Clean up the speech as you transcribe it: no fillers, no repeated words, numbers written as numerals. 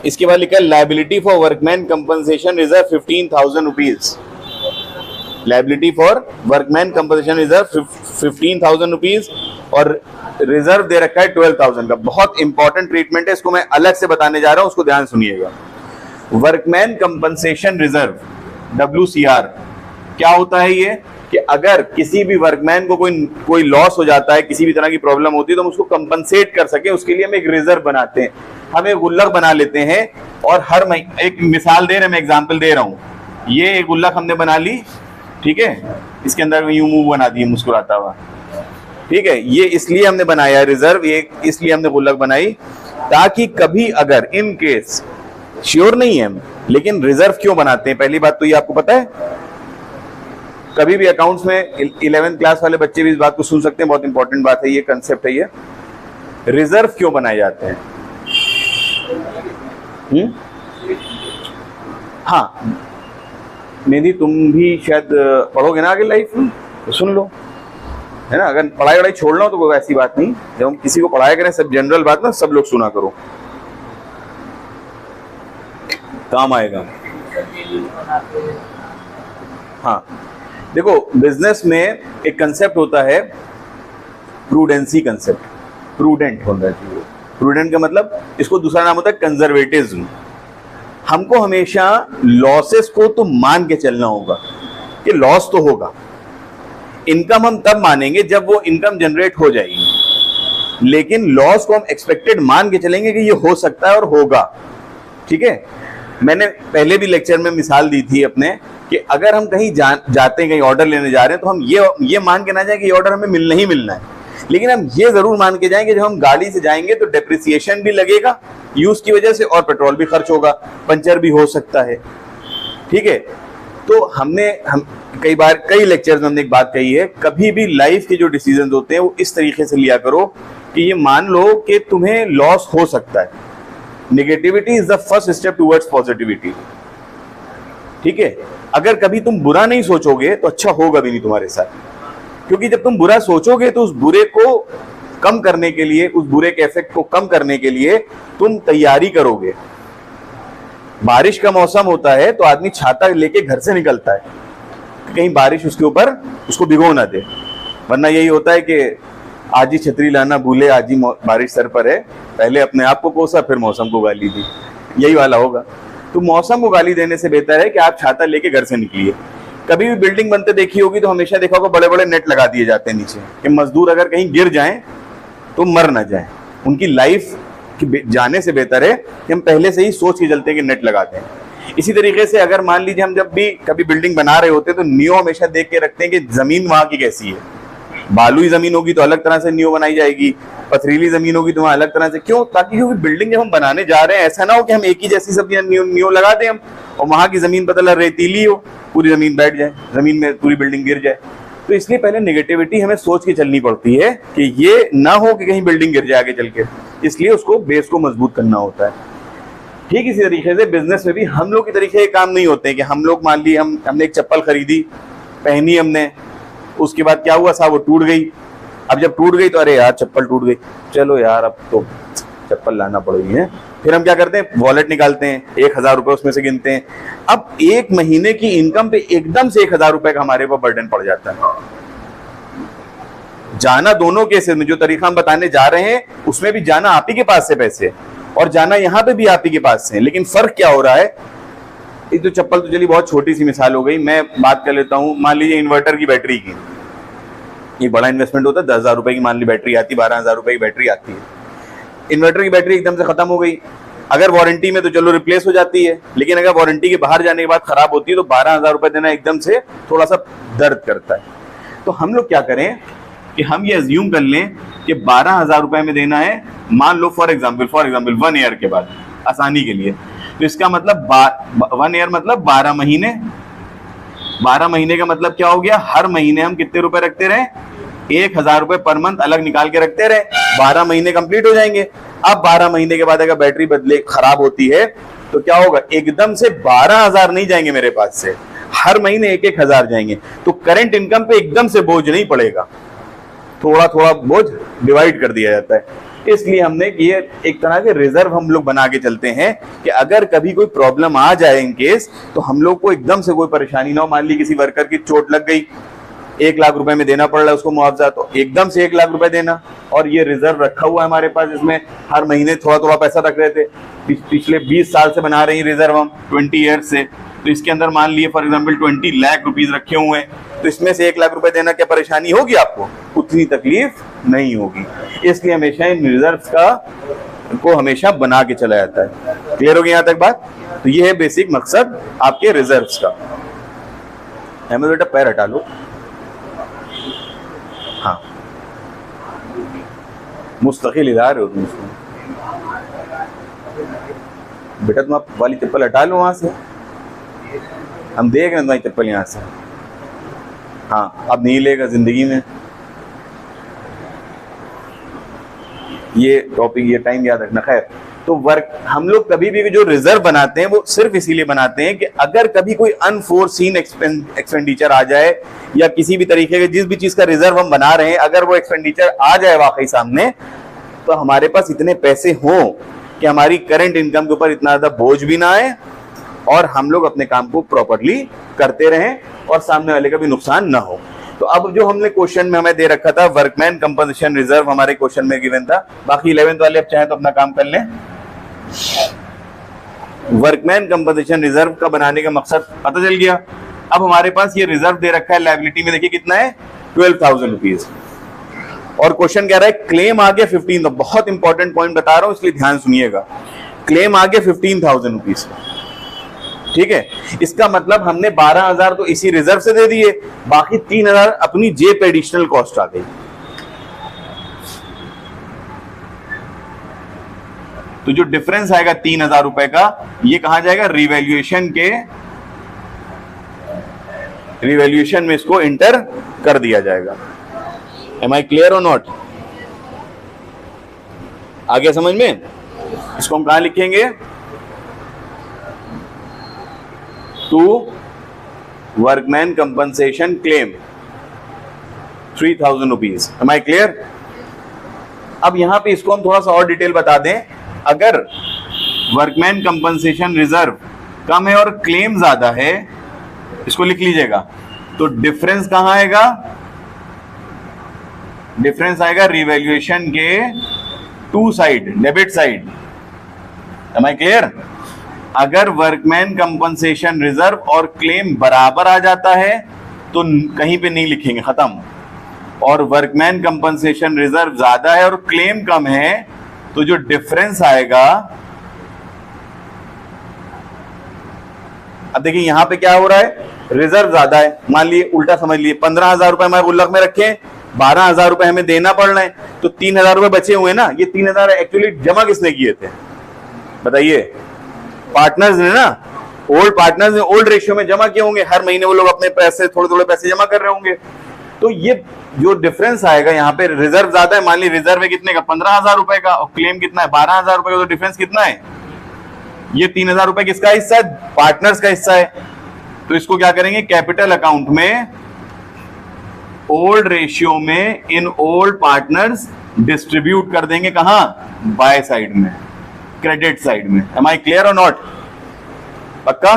इसके बाद लिखा है liability for workman compensation reserve 15,000 rupees. Liability for workman compensation reserve 15,000 rupees और रिजर्व दे रखा है 12,000 का। बहुत इंपॉर्टेंट ट्रीटमेंट है, इसको मैं अलग से बताने जा रहा हूं, उसको ध्यान सुनिएगा। वर्कमैन कंपनसेशन रिजर्व WCR क्या होता है ये कि अगर किसी भी वर्कमैन को कोई लॉस हो जाता है, किसी भी तरह की प्रॉब्लम होती है, तो हम उसको कंपनसेट कर सके उसके लिए हम एक रिजर्व बनाते हैं, हम एक गुल्लक बना लेते हैं। और हर महीने, एक मिसाल दे रहे, मैं एग्जांपल दे रहा हूं, ये एक गुल्लक हमने बना ली, ठीक है, इसके अंदर यूं मुंह बना दिए मुस्कुराता हुआ, ठीक है, ये इसलिए हमने बनाया रिजर्व, ये इसलिए हमने गुल्लक बनाई ताकि कभी अगर इन केस, श्योर नहीं है हम, लेकिन रिजर्व क्यों बनाते हैं, पहली बात तो ये आपको पता है। कभी भी अकाउंट्स में 11th क्लास वाले बच्चे भी इस बात को सुन सकते हैं, बहुत इंपॉर्टेंट बात है, ये कंसेप्ट है। ये रिजर्व क्यों बनाए जाते हैं? हाँ, मेरी तुम भी शायद पढ़ोगे ना आगे लाइफ में, तो सुन लो, है ना। अगर पढ़ाई वढ़ाई छोड़ना हो तो कोई ऐसी बात नहीं, जब हम किसी को पढ़ाया करें, सब जनरल बात ना, सब लोग सुना करो, काम आएगा। हाँ देखो, बिजनेस में एक कंसेप्ट होता है प्रूडेंसी कंसेप्ट, प्रूडेंट होना चाहिए। प्रूडेंट का मतलब, इसको दूसरा नाम होता है कंजर्वेटिज्म। हमको हमेशा लॉसेस को तो मान के चलना होगा कि लॉस तो होगा। इनकम हम तब मानेंगे जब वो इनकम जनरेट हो जाएगी, लेकिन लॉस को हम एक्सपेक्टेड मान के चलेंगे कि ये हो सकता है और होगा, ठीक है। मैंने पहले भी लेक्चर में मिसाल दी थी अपने कि अगर हम कहीं जाते हैं, कहीं ऑर्डर लेने जा रहे हैं, तो हम ये मान के ना जाए कि ये ऑर्डर हमें मिलना ही मिलना है, लेकिन हम ये जरूर मान के जाएंगे जब हम गाड़ी से जाएंगे तो डेप्रिसिएशन भी लगेगा यूज की वजह से, और पेट्रोल भी खर्च होगा, पंचर भी हो सकता है, ठीक है। तो हम कई लेक्चर्स में हमने एक बात कही है, कभी भी लाइफ के जो डिसीजन होते हैं वो इस तरीके से लिया करो कि ये मान लो कि तुम्हें लॉस हो सकता है। Negativity is the first step towards positivity, ठीक है। अगर कभी तुम बुरा नहीं सोचोगे तो अच्छा होगा भी नहीं तुम्हारे साथ, क्योंकि जब तुम बुरा सोचोगे तो उस बुरे को कम करने के लिए, उस बुरे के इफेक्ट को कम करने के लिए तुम तैयारी करोगे। बारिश का मौसम होता है तो आदमी छाता लेके घर से निकलता है, कहीं बारिश उसके ऊपर उसको भिगो ना दे, वरना यही होता है कि आज ही छतरी लाना भूले, आज ही बारिश सर पर है, पहले अपने आप को कोसा फिर मौसम को गाली दी, यही वाला होगा। तो मौसम को गाली देने से बेहतर है कि आप छाता लेके घर से निकलिए। कभी भी बिल्डिंग बनते देखी होगी तो हमेशा देखा होगा बड़े बड़े नेट लगा दिए जाते हैं नीचे, कि मजदूर अगर कहीं गिर जाएं तो मर ना जाएं, उनकी लाइफ जाने से बेहतर है कि हम पहले से ही सोच के चलते हैं कि नेट लगा दें। इसी तरीके से अगर मान लीजिए हम जब भी कभी बिल्डिंग बना रहे होते हैं तो नियो हमेशा देख के रखते हैं कि जमीन वहां की कैसी है। बालुई जमीन होगी तो अलग तरह से नियो बनाई जाएगी, पथरीली जमीन होगी तो वहां अलग तरह से। क्यों? ताकि क्योंकि बिल्डिंग जब हम बनाने जा रहे हैं ऐसा ना हो कि हम एक ही जैसी सब नियो लगा दें हम, और वहां की जमीन पता रेतीली हो, पूरी जमीन बैठ जाए, जमीन में पूरी बिल्डिंग गिर जाए। तो इसलिए पहले नेगेटिविटी हमें सोच के चलनी पड़ती है कि ये ना हो कि कहीं बिल्डिंग गिर जाए आगे चल के, इसलिए उसको बेस को मजबूत करना होता है। ठीक इसी तरीके से बिजनेस में भी हम लोग की तरीके काम नहीं होते हैं कि हम लोग मान ली हमने एक चप्पल खरीदी, पहनी हमने, उसके बाद क्या हुआ साहब वो टूट गई। अब जब टूट गई तो अरे यार चप्पल टूट गई, चलो यार अब तो चप्पल लाना पड़ेगी है। फिर हम क्या करते हैं, वॉलेट निकालते हैं, 1,000 रुपए उसमें से गिनते हैं। अब एक महीने की इनकम पे एकदम से 1,000 रुपए का हमारे ऊपर बर्डन पड़ जाता है। जाना दोनों केसेस में जो तरीका हम बताने जा रहे हैं उसमें भी जाना आप ही के पास से पैसे, और जाना यहाँ पे भी आप ही के पास से। लेकिन फर्क क्या हो रहा है, ये तो चप्पल तो चलिए बहुत छोटी सी मिसाल हो गई, मैं बात कर लेता हूँ। मान लीजिए इन्वर्टर की बैटरी की, ये बड़ा इन्वेस्टमेंट होता है, 10,000 रुपए की मान ली बैटरी आती है, 12,000 रुपए की बैटरी आती है। इन्वर्टर की बैटरी एकदम से खत्म हो गई, अगर वारंटी में तो चलो रिप्लेस हो जाती है, लेकिन अगर वारंटी के बाहर जाने के बाद खराब होती है तो 12,000 रुपए देना एकदम से थोड़ा सा दर्द करता है। तो हम लोग क्या करें कि हम ये अज्यूम कर लें कि 12,000 रुपए में देना है, मान लो फॉर एग्जाम्पल 1 ईयर के बाद, आसानी के लिए। तो इसका मतलब 1 ईयर मतलब 12 महीने। 12 महीने का मतलब क्या हो गया, हर महीने हम कितने रुपए रखते रहे, 1,000 रुपए पर मंथ अलग निकाल के रखते रहे, 12 महीने कंप्लीट हो जाएंगे। अब 12 महीने के बाद अगर बैटरी बदले खराब होती है तो क्या होगा, एकदम से 12,000 नहीं जाएंगे मेरे पास से, हर महीने 1,000 जाएंगे। तो करंट इनकम पे एकदम से बोझ नहीं पड़ेगा, थोड़ा थोड़ा बोझ डिवाइड कर दिया जाता है। इसलिए हमने ये एक तरह के रिजर्व हम लोग बना के चलते हैं कि अगर कभी कोई प्रॉब्लम आ जाए इन केस, तो हम लोग को एकदम से कोई परेशानी ना हो। मान ली किसी वर्कर की चोट लग गई, 1 लाख रुपए में देना पड़ रहा है उसको मुआवजा, तो एकदम से 1 लाख रुपए देना, और ये रिजर्व रखा हुआ है हमारे पास, इसमें हर महीने थोड़ा थोड़ा पैसा रख रहे थे। पिछले 20 साल से बना रहे हैं रिजर्व हम, 20 ईयर्स से। तो इसके अंदर मान लिए फॉर एग्जाम्पल 20 लाख रुपीज रखे हुए हैं, तो इसमें से 1 लाख रुपए देना क्या परेशानी होगी आपको? उतनी तकलीफ नहीं होगी। इसलिए हमेशा इन रिजर्व को हमेशा बना के चला जाता है। क्लियर हो गया यहाँ तक बात? तो ये है बेसिक मकसद आपके रिजर्व्स का। अहमद बेटा पैर हटा लो। हाँ, मुस्तकिल हिला रहे हो तुम इसको। बेटा तुम आप वाली चप्पल हटा लो वहां से, हम देख रहे हैं तुम्हारी चप्पल यहाँ से। हाँ, अब नहीं लेगा जिंदगी में। ये टॉपिक, ये टाइम याद रखना। खैर, तो वर्क हम लोग कभी भी जो रिजर्व बनाते हैं वो सिर्फ इसीलिए बनाते हैं कि अगर कभी कोई अनफोर्सीन एक्सपेंडिचर आ जाए, या किसी भी तरीके के जिस भी चीज का रिजर्व हम बना रहे हैं अगर वो एक्सपेंडिचर आ जाए वाकई सामने, तो हमारे पास इतने पैसे हों कि हमारी करंट इनकम के ऊपर इतना ज्यादा बोझ भी ना आए, और हम लोग अपने काम को प्रॉपरली करते रहें और सामने वाले का भी नुकसान ना हो। तो अब जो हमने क्वेश्चन में हमें दे रखा था वर्कमैन कंपनसेशन रिजर्व, हमारे क्वेश्चन में गिवन था। बाकी 11th वाले अब चाहे तो अपना काम कर लें। वर्कमैन कंपनसेशन रिजर्व का बनाने का मकसद पता चल गया। अब हमारे पास ये रिजर्व दे रखा है लायबिलिटी में, देखिए कितना है, 12,000 रुपीज। और क्वेश्चन कह रहा है क्लेम आ गया 15, बहुत इंपॉर्टेंट पॉइंट बता रहा हूं इसलिए ध्यान सुनिएगा। क्लेम आ गया 15,000 रुपीज, ठीक है। इसका मतलब हमने 12,000 तो इसी रिजर्व से दे दिए, बाकी 3,000 अपनी जेब पे एडिशनल कॉस्ट आ गई। तो जो डिफरेंस आएगा 3,000 रुपए का, ये कहां जाएगा? रिवैल्यूएशन में इसको इंटर कर दिया जाएगा। एम आई क्लियर और नॉट? आ गया समझ में? इसको हम कहां लिखेंगे? To workman compensation claim 3,000 rupees. Am I clear? अब यहां पे इसको हम थोड़ा सा और डिटेल बता दें। अगर वर्कमैन कंपनसेशन रिजर्व कम है और क्लेम ज्यादा है, इसको लिख लीजिएगा, तो डिफरेंस कहां आएगा? डिफरेंस आएगा रिवैल्यूएशन के to side, debit side. Am I clear? अगर वर्कमैन कंपनसेशन रिजर्व और क्लेम बराबर आ जाता है तो कहीं पे नहीं लिखेंगे, खत्म। और वर्कमैन कंपनसेशन रिजर्व ज्यादा है और क्लेम कम है, तो जो डिफरेंस आएगा, अब देखिए यहां पे क्या हो रहा है, रिजर्व ज्यादा है, मान लिए उल्टा समझ लिए 15,000 रुपए हमारे गुल्लक में रखे, 12,000 रुपए हमें देना पड़ रहे हैं, तो 3,000 रुपए बचे हुए ना। ये 3,000 एक्चुअली जमा किसने किए थे बताइए? पार्टनर्स ने ना, ओल्ड पार्टनर्स ने ओल्ड रेशियो में जमा किए होंगे। हर महीने वो लोग अपने पैसे थोड़े थोड़े पैसे जमा कर रहे होंगे। तो ये जो डिफरेंस आएगा यहाँ पे, रिजर्व ज्यादा है, मान ली रिजर्व है कितने का? 15,000 रुपए का, और क्लेम कितना है? 12,000 रुपए का। तो डिफरेंस कितना है? ये 3,000 रुपए किसका हिस्सा है? पार्टनर्स का हिस्सा है। तो इसको क्या करेंगे? कैपिटल अकाउंट में ओल्ड रेशियो में इन ओल्ड पार्टनर्स डिस्ट्रीब्यूट कर देंगे। कहां? बाय साइड में, क्रेडिट साइड में। एम आई क्लियर और नॉट? पक्का?